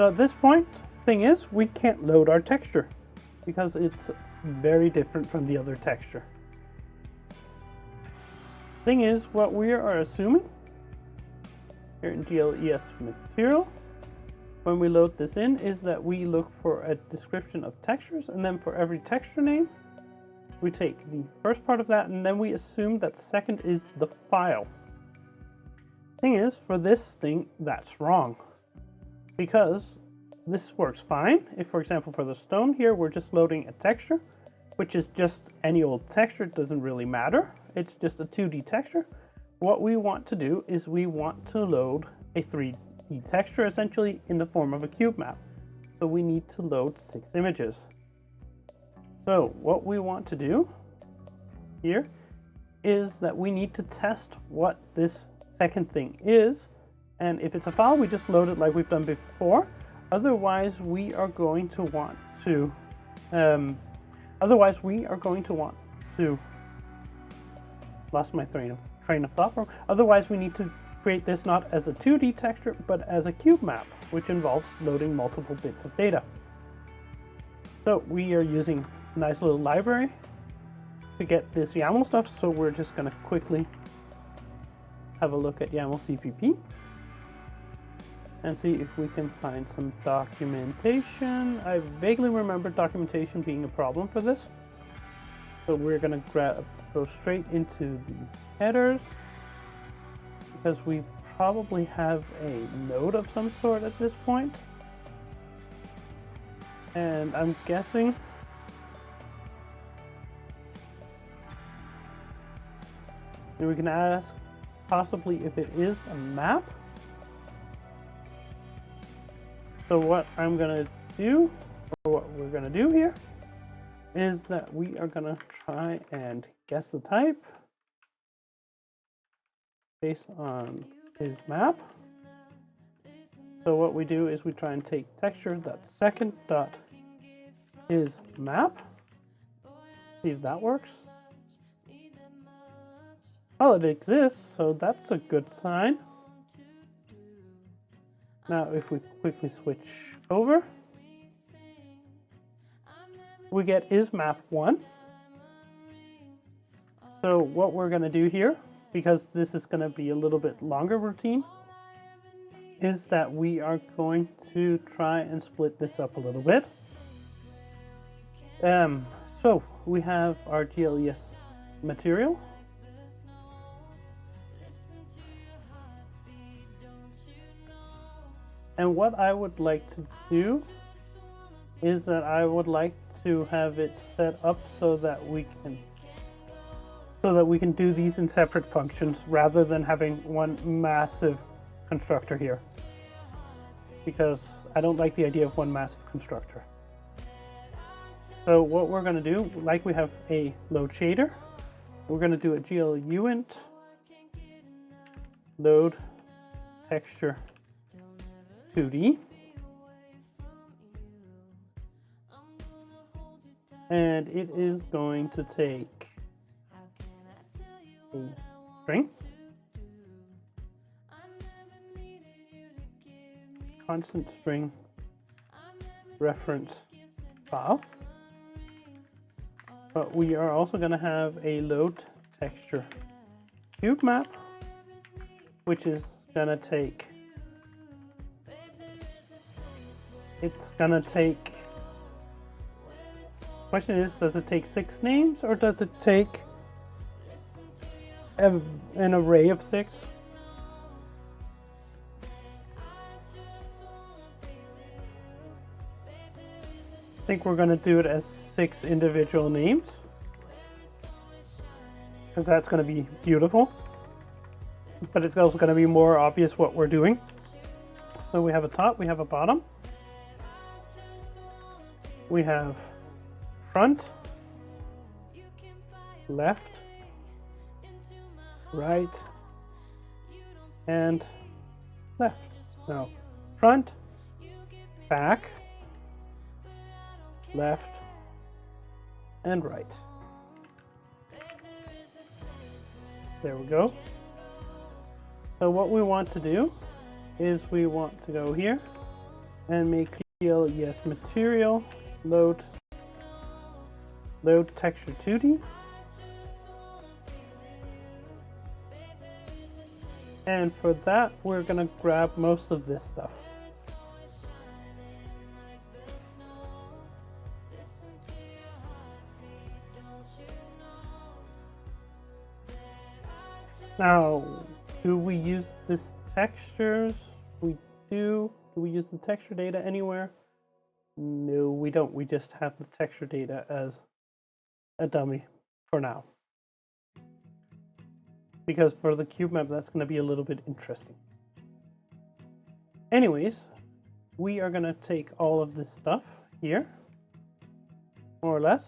So at this point, thing is, we can't load our texture because it's very different from the other texture. Thing is, what we are assuming here in GLES material, when we load this in, is that we look for a description of textures, and then for every texture name, we take the first part of that, and then we assume that second is the file. Thing is, for this thing, that's wrong, because this works fine if, for example, for the stone here, we're just loading a texture, which is just any old texture. It doesn't really matter. It's just a 2D texture. What we want to do is we want to load a 3D texture, essentially in the form of a cube map. So we need to load 6 images. So what we want to do here is that we need to test what this second thing is, and if it's a file, we just load it like we've done before. Otherwise, we are going to want to lost my train of thought. Otherwise, we need to create this not as a 2D texture, but as a cube map, which involves loading multiple bits of data. So we are using a nice little library to get this YAML stuff. So we're just going to quickly have a look at YAML CPP and see if we can find some documentation. I vaguely remember documentation being a problem for this. So we're going to go straight into the headers, because we probably have a node of some sort at this point. And I'm guessing and we can ask possibly if it is a map. So what I'm going to do, or what we're going to do here, is that we are going to try and guess the type based on his map. So what we do is we try and take texture.second.isMap. See if that works. Well, it exists, so that's a good sign. Now, if we quickly switch over, we get isMap1. So what we're going to do here, because this is going to be a little bit longer routine, is that we are going to try and split this up a little bit. So we have our GLES material. And what I would like to do is that I would like to have it set up so that we can do these in separate functions rather than having one massive constructor here, because I don't like the idea of one massive constructor. So what we're going to do, like we have a load shader, we're going to do a GLUint load texture 2D, and it is going to take a string, constant string reference file, but we are also going to have a load texture cube map, which is going to take question is, does it take 6 names or does it take an array of 6? I think we're going to do it as 6 individual names, because that's going to be beautiful, but it's also going to be more obvious what we're doing. So we have a top, we have a bottom, we have front, left, right, and left. Now, front, back, left, and right. There we go. So what we want to do is we want to go here, and make GLES material load texture 2D. And for that, we're gonna grab most of this stuff. Now, do we use this textures? We do. Do we use the texture data anywhere? No, we don't. We just have the texture data as a dummy for now. Because for the cube map, that's going to be a little bit interesting. Anyways, we are going to take all of this stuff here, more or less,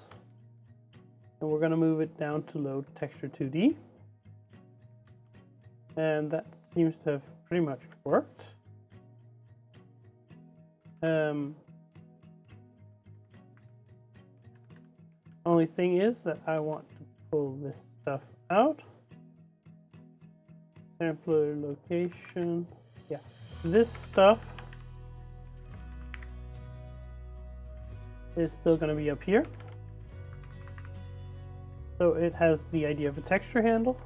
and we're going to move it down to load texture 2D. And that seems to have pretty much worked. Only thing is that I want to pull this stuff out. Sampler location. Yeah, this stuff is still going to be up here. So it has the idea of a texture handle.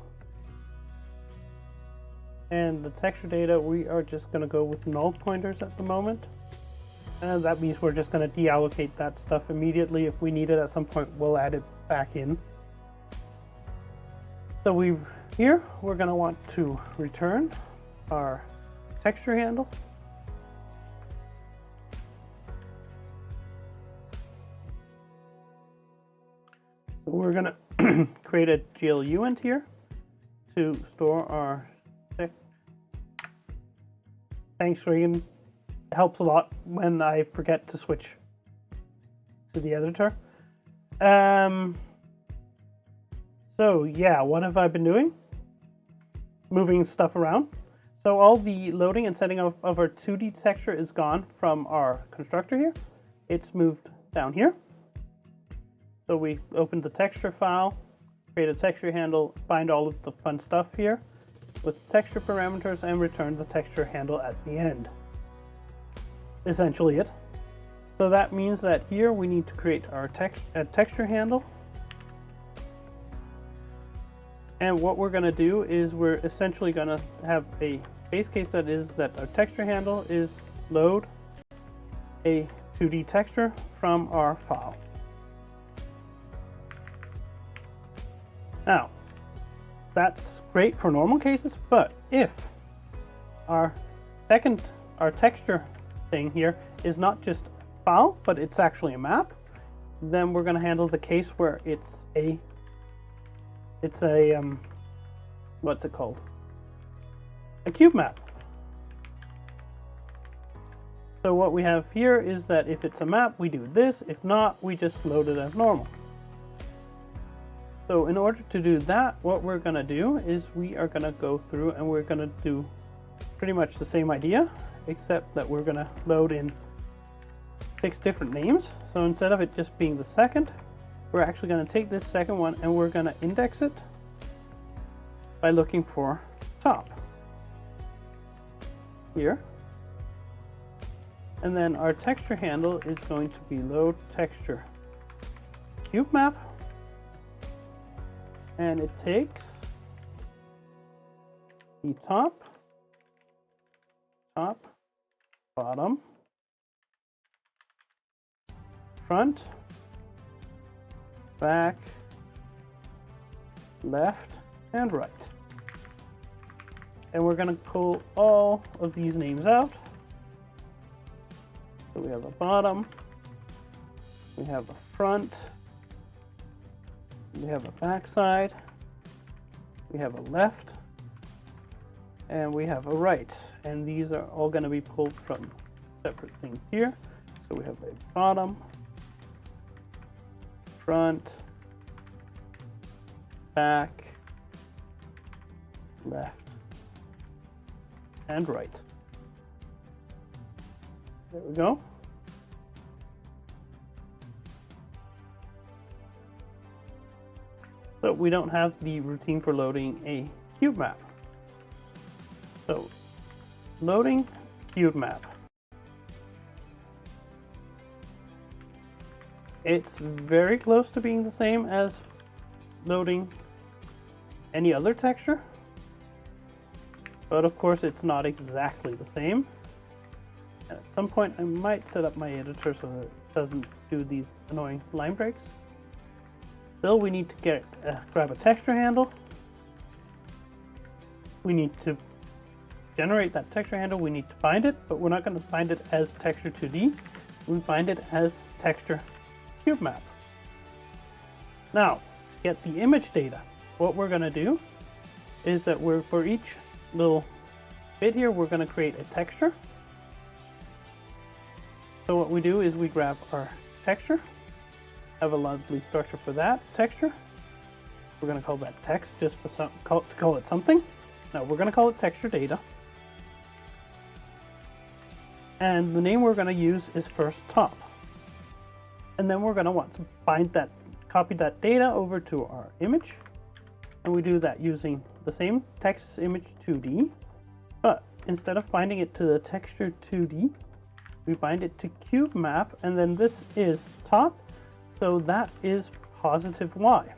And the texture data, we are just going to go with null pointers at the moment. And that means we're just going to deallocate that stuff immediately. If we need it at some point, we'll add it back in. So we're going to want to return our texture handle. So we're going to create a GLUint here to store our Thanks, Regan. It helps a lot when I forget to switch to the editor. So yeah, what have I been doing? Moving stuff around. So all the loading and setting of our 2D texture is gone from our constructor here. It's moved down here. So we opened the texture file, create a texture handle, find all of the fun stuff here with texture parameters, and return the texture handle at the end. Essentially it. So that means that here we need to create our texture handle. And what we're going to do is we're essentially going to have a base case that is that our texture handle is load a 2D texture from our file. Now, that's great for normal cases, but if our texture thing here is not just a file, but it's actually a map, then we're going to handle the case where it's a what's it called? A cube map. So what we have here is that if it's a map, we do this. If not, we just load it as normal. So in order to do that, what we're going to do is we are going to go through and we're going to do pretty much the same idea, except that we're going to load in 6 different names. So instead of it just being the second, we're actually going to take this second one and we're going to index it by looking for top here. And then our texture handle is going to be load texture cube map. And it takes the top, bottom, front, back, left, and right. And we're going to pull all of these names out. So we have a bottom, we have a front, we have a back side, we have a left, and we have a right. And these are all going to be pulled from separate things here. So we have a bottom, front, back, left, and right. There we go. So we don't have the routine for loading a cube map. So loading cube map. It's very close to being the same as loading any other texture, but of course it's not exactly the same. At some point I might set up my editor so that it doesn't do these annoying line breaks. Still, we need to grab a texture handle. We need to generate that texture handle. We need to find it, but we're not going to find it as texture 2D. We find it as texture cube map. Now, get the image data. What we're going to do is that for each little bit here, we're going to create a texture. So what we do is we grab our texture, have a lovely structure for that texture. We're going to call that text just for call it something. Now we're going to call it texture data. And the name we're going to use is first top. And then we're going to want to copy that data over to our image. And we do that using the same text image 2D, but instead of binding it to the texture 2D, we bind it to cube map, and then this is top, so that is positive Y.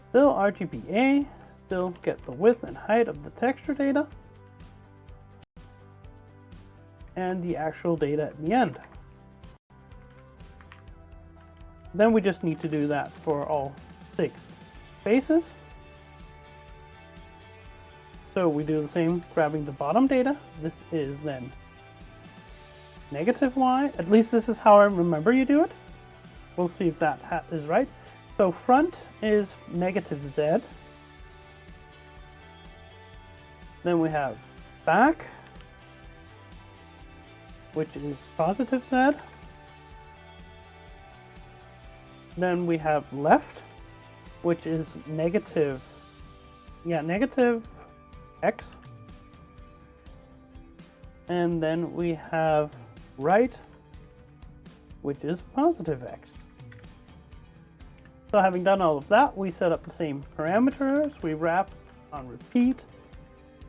Still RGBA, still get the width and height of the texture data, and the actual data at the end. Then we just need to do that for all 6 faces. So we do the same, grabbing the bottom data. This is then negative Y. At least this is how I remember you do it. We'll see if that is right. So front is negative Z. Then we have back, which is positive Z. Then we have left, which is negative X. And then we have right, which is positive X. So having done all of that, we set up the same parameters, we wrap on repeat,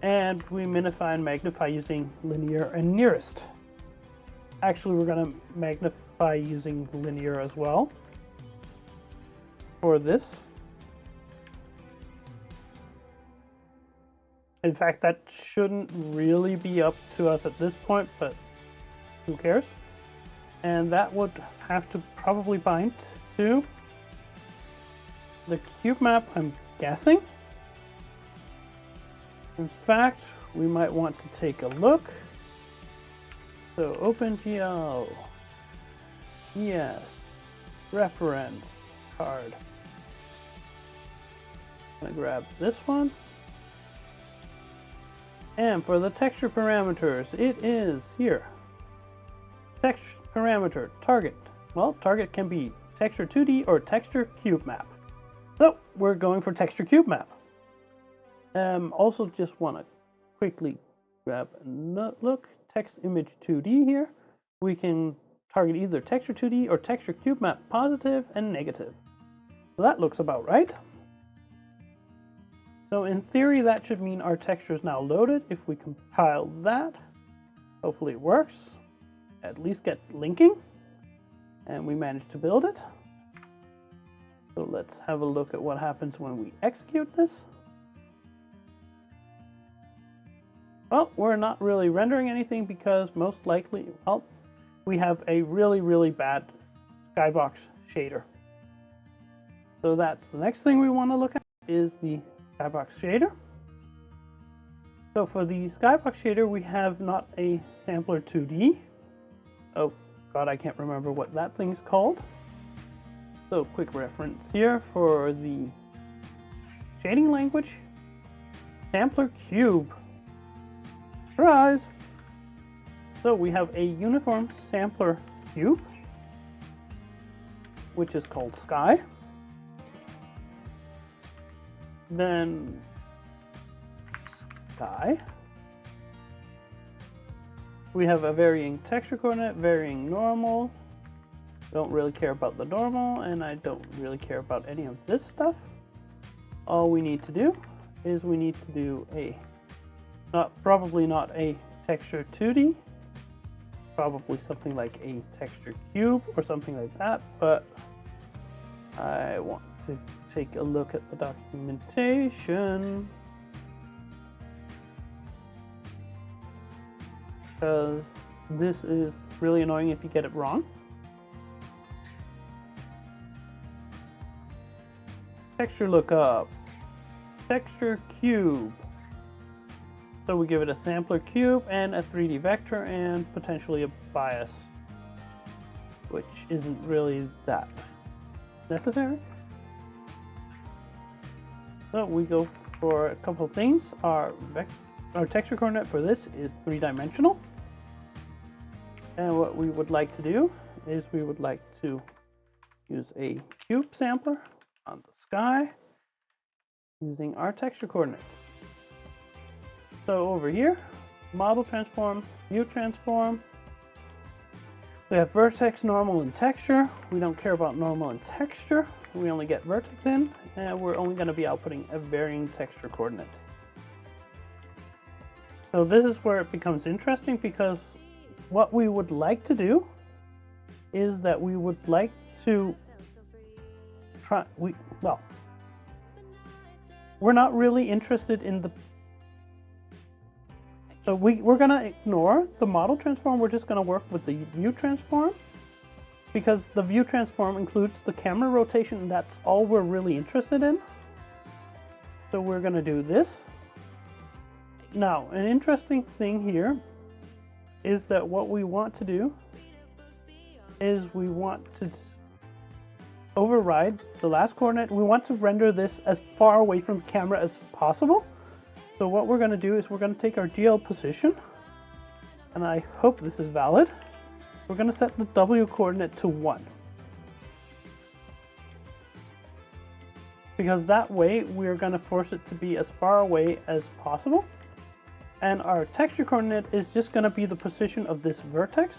and we minify and magnify using linear and nearest. Actually, we're going to magnify using linear as well for this. In fact, that shouldn't really be up to us at this point, but who cares? And that would have to probably bind to the cube map, I'm guessing. In fact, we might want to take a look. So OpenGL, yes, reference card. I'm gonna grab this one. And for the texture parameters, it is here. Texture parameter, target. Well, target can be texture 2D or texture cube map. So we're going for texture cube map. Also just want to quickly grab a look. Text image 2D here. We can target either texture 2D or texture cube map positive and negative. So that looks about right. So in theory, that should mean our texture is now loaded. If we compile that, hopefully it works. At least get linking. And we managed to build it. So let's have a look at what happens when we execute this. Well, we're not really rendering anything because most likely, well, we have a really, really bad skybox shader. So that's the next thing we want to look at is the skybox shader. So for the skybox shader, we have not a sampler 2D. Oh God, I can't remember what that thing's called. So quick reference here for the shading language. Sampler cube. Surprise! So we have a uniform sampler cube, which is called sky. Then sky. We have a varying texture coordinate, varying normal. Don't really care about the normal, and I don't really care about any of this stuff. All we need to do is we need to do probably not a texture 2D, probably something like a texture cube or something like that, but I want to take a look at the documentation because this is really annoying if you get it wrong. Texture lookup, texture cube. So we give it a sampler cube and a 3D vector and potentially a bias, which isn't really that necessary. So we go for a couple of things. Our texture coordinate for this is 3-dimensional. And what we would like to do is we would like to use a cube sampler on the sky using our texture coordinates. So over here, model transform, view transform. We have vertex, normal, and texture. We don't care about normal and texture. We only get vertex in, and we're only going to be outputting a varying texture coordinate. So this is where it becomes interesting, because what we would like to do is that we would like to try, we're not really interested in the, so we're going to ignore the model transform. We're just going to work with the view transform, because the view transform includes the camera rotation, and that's all we're really interested in. So we're going to do this. Now, an interesting thing here is that what we want to do is we want to override the last coordinate. We want to render this as far away from the camera as possible. So what we're going to do is we're going to take our GL position, and I hope this is valid. We're going to set the W coordinate to 1. Because that way we're going to force it to be as far away as possible. And our texture coordinate is just going to be the position of this vertex.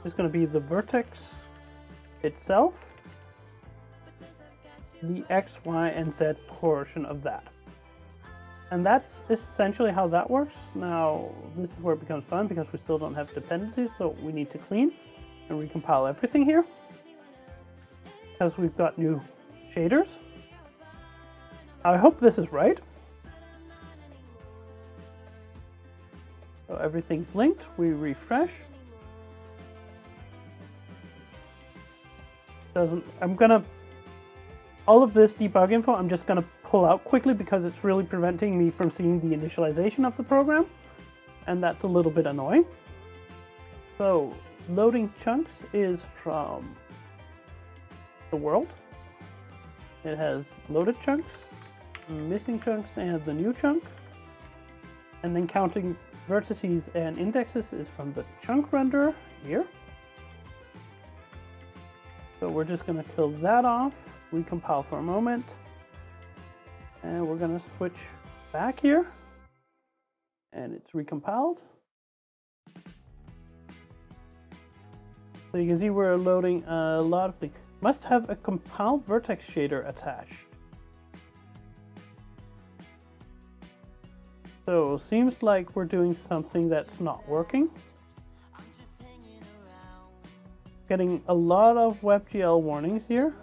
It's going to be the vertex itself, the X, Y, and Z portion of that. And that's essentially how that works. Now, this is where it becomes fun, because we still don't have dependencies, so we need to clean and recompile everything here, because we've got new shaders. I hope this is right. So everything's linked. We refresh. All of this debug info I'm just gonna pull out quickly, because it's really preventing me from seeing the initialization of the program, and that's a little bit annoying. So loading chunks is from the world. It has loaded chunks, missing chunks, and the new chunk. And then counting vertices and indexes is from the chunk renderer here. So we're just going to kill that off, recompile for a moment, and we're going to switch back here, and it's recompiled. So you can see we're loading a lot of things. Must have a compiled vertex shader attached. So seems like we're doing something that's not working. Getting a lot of WebGL warnings here.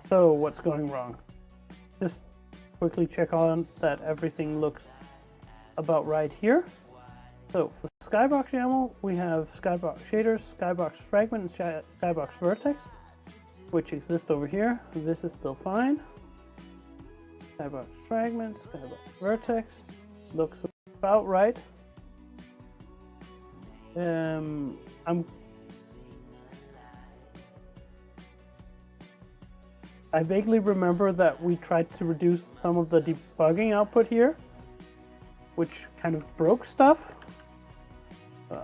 So what's going wrong? Just quickly check on that everything looks about right here. So for Skybox YAML, we have Skybox shaders, Skybox fragment, and Skybox vertex, which exist over here. This is still fine. Skybox fragment, Skybox vertex, looks about right. I vaguely remember that we tried to reduce some of the debugging output here, which kind of broke stuff.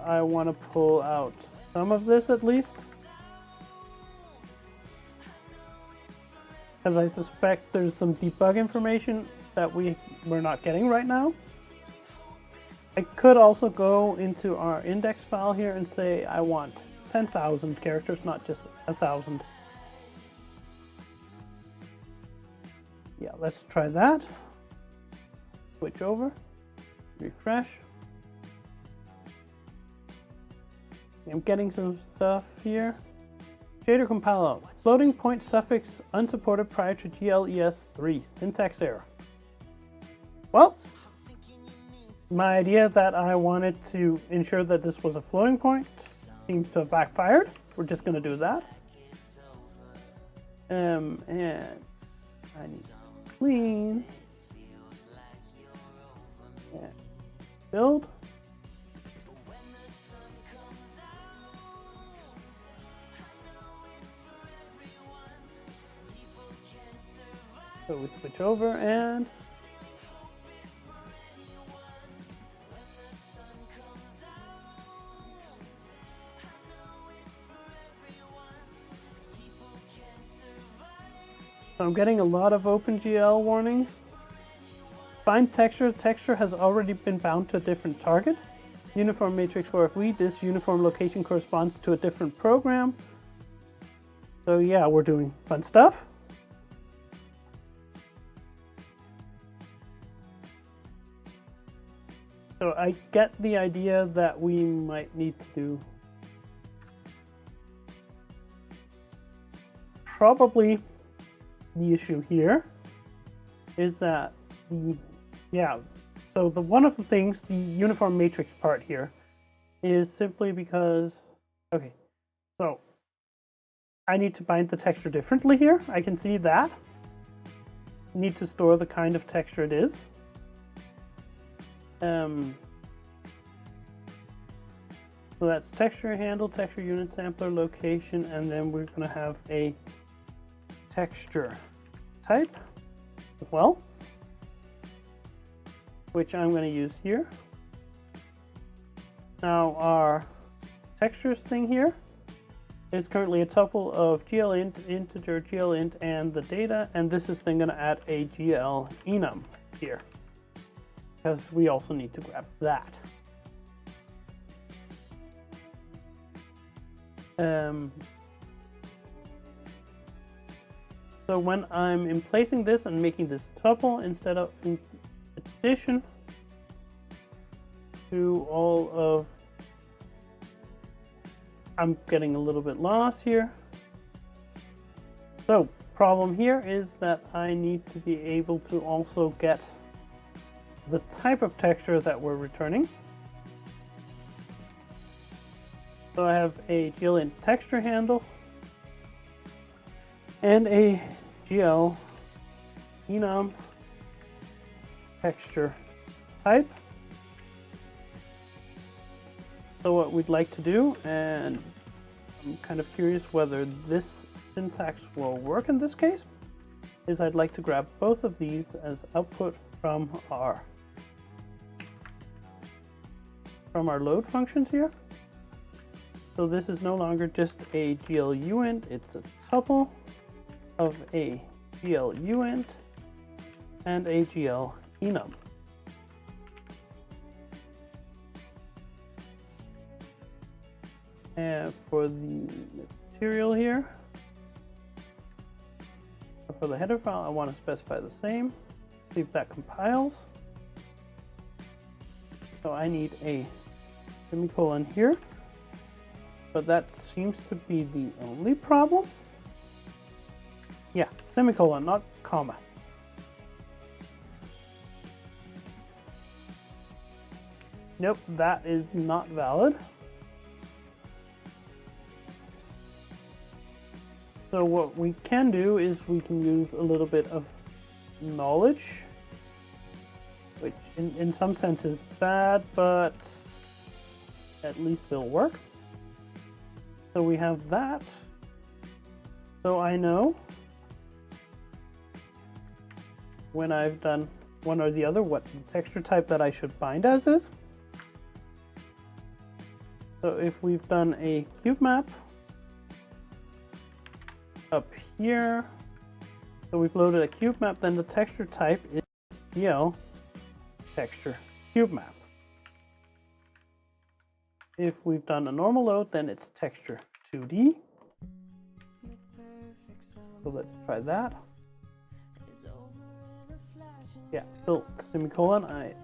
I want to pull out some of this at least, because I suspect there's some debug information that we're not getting right now. I could also go into our index file here and say I want 10,000 characters, not just 1,000. Yeah, let's try that. Switch over, refresh. I'm getting some stuff here. Shader compiler, floating point suffix unsupported prior to GLES3, syntax error. Well, my idea that I wanted to ensure that this was a floating point seems to have backfired. We're just going to do that. And I need to clean and build. So we switch over and so I'm getting a lot of OpenGL warnings. Find texture. Texture has already been bound to a different target. Uniform matrix for FV. This uniform location corresponds to a different program. So yeah, we're doing fun stuff. So I get the idea that we might need to do probably the issue here is that so one of the things, the uniform matrix part here is simply because, okay, so I need to bind the texture differently here. I can see that. Need to store the kind of texture it is. So that's texture handle, texture unit sampler, location, and then we're going to have a texture type as well, which I'm going to use here. Now our textures thing here is currently a tuple of glint, integer, glint, and the data, and this is then going to add a glenum here, because we also need to grab that. So when I'm emplacing this and making this tuple instead of in addition to all of, I'm getting a little bit lost here. So problem here is that I need to be able to also get the type of texture that we're returning. So I have a glint texture handle and a glenum texture type. So what we'd like to do, and I'm kind of curious whether this syntax will work in this case, is I'd like to grab both of these as output from our load functions here. So this is no longer just a gluint, it's a tuple of a gluint and a glenum. And for the material here, for the header file, I want to specify the same. See if that compiles. So I need a semicolon here. But that seems to be the only problem. Yeah, semicolon, not comma. Nope, that is not valid. So what we can do is we can use a little bit of knowledge, which in some sense is bad, but at least it'll work. So we have that. So I know when I've done one or the other what texture type that I should bind as is. So if we've done a cube map up here, so we've loaded a cube map, then the texture type is GL texture cube map. If we've done a normal load, then it's texture 2D. So let's try that. Yeah, built semicolon, I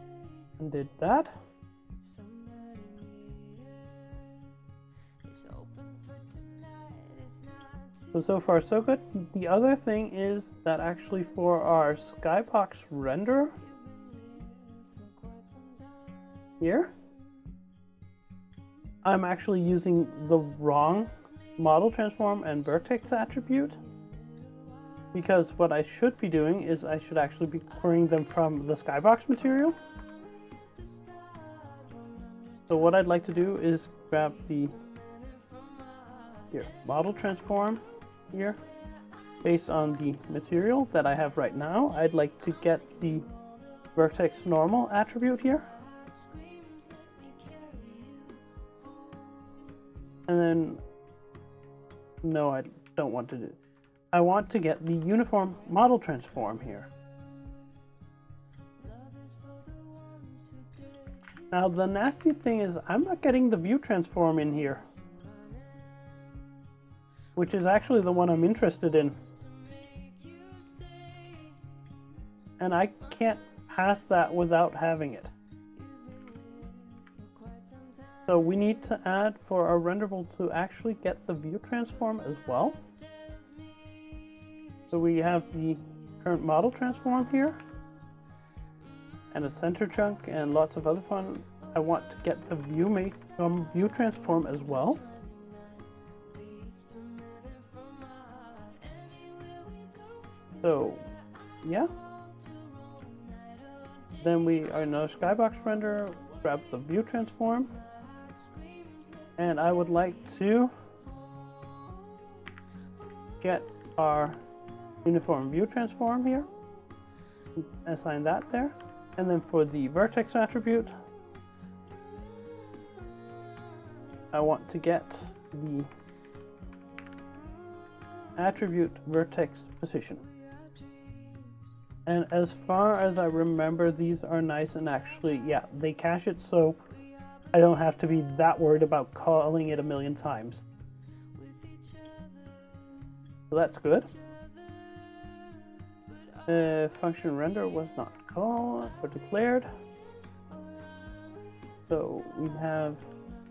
did that. So far so good. The other thing is that actually for our skybox render here, I'm actually using the wrong model transform and vertex attribute, because what I should be doing is I should actually be querying them from the skybox material. So what I'd like to do is grab the model transform here based on the material that I have right now. I'd like to get the vertex normal attribute here, and then no, I don't want to do it. I want to get the uniform model transform here. Now the nasty thing is I'm not getting the view transform in here, which is actually the one I'm interested in. And I can't pass that without having it. So we need to add for our renderable to actually get the view transform as well. So we have the current model transform here, and a center chunk, and lots of other fun. I want to get the view transform as well. So, yeah. Then we are in our skybox render, grab the view transform, and I would like to get our uniform view transform here, assign that there, and then for the vertex attribute, I want to get the attribute vertex position. And as far as I remember, these are nice and actually, yeah, they cache it, so I don't have to be that worried about calling it a million times. So that's good. Function render was not called or declared. So we have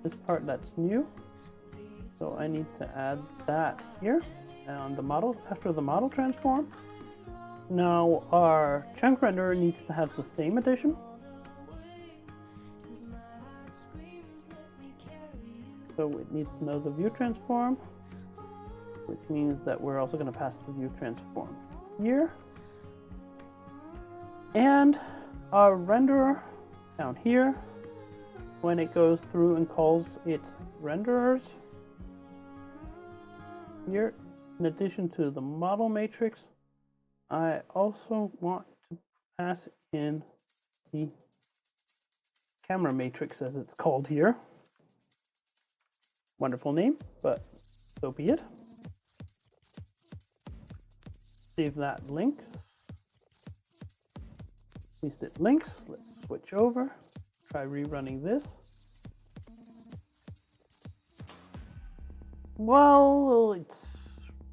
this part that's new. So I need to add that here on the model after the model transform. Now our chunk renderer needs to have the same addition. So it needs to know the view transform, which means that we're also going to pass the view transform here. And our renderer down here, when it goes through and calls its renderers here, in addition to the model matrix, I also want to pass in the camera matrix, as it's called here. Wonderful name, but so be it. Save that link. At least it links. Let's switch over. Try rerunning this. Well, it's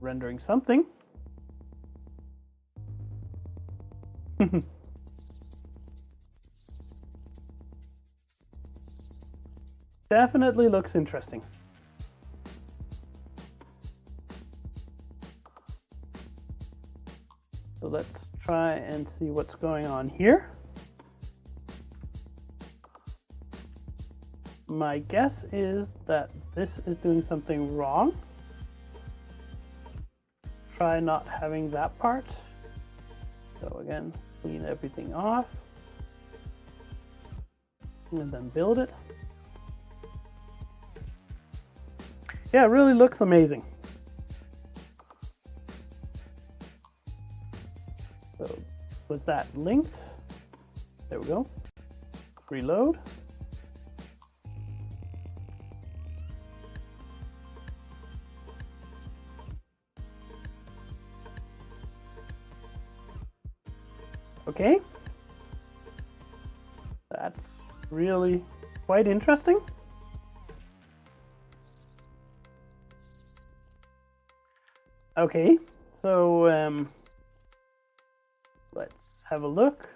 rendering something. Definitely looks interesting. So let's try and see what's going on here. My guess is that this is doing something wrong. Try not having that part. So again, clean everything off and then build it. Yeah, it really looks amazing. So with that linked, there we go. Reload. Okay, that's really quite interesting. Okay, so let's have a look.